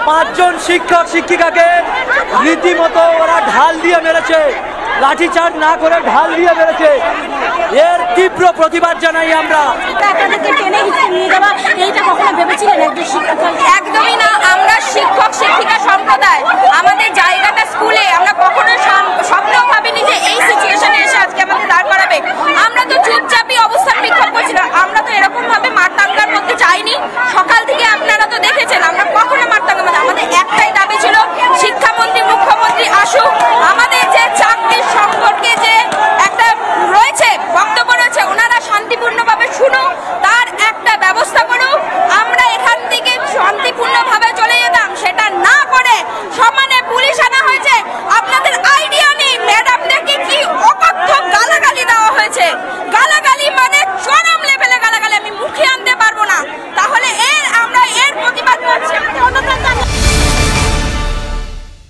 5 জন শিক্ষক শিক্ষিকাকে রীতিমতো ওরা ঢাল দিয়ে মেরেছে, লাঠিচার্জ না করে ঢাল দিয়ে মেরেছে। এর তীব্র প্রতিবাদ জানাই আমরা। একদমই না, আমরা শিক্ষক শিক্ষিকা সম্প্রদায়, আমাদের জায়গাটা স্কুলে, আমরা কখনো স্বপ্নেও ভাবিনি যে এই সিচুয়েশনে এসে আজকে আমাদের দাঁড় করাবে। আমরা তো চুপচাপই অবস্থান বিক্ষোভ করছিলাম, আমরা তো এরকম ভাবে মার দাঙ্গার মধ্যে যাইনি। সকাল থেকে আপনারা তো দেখেছেন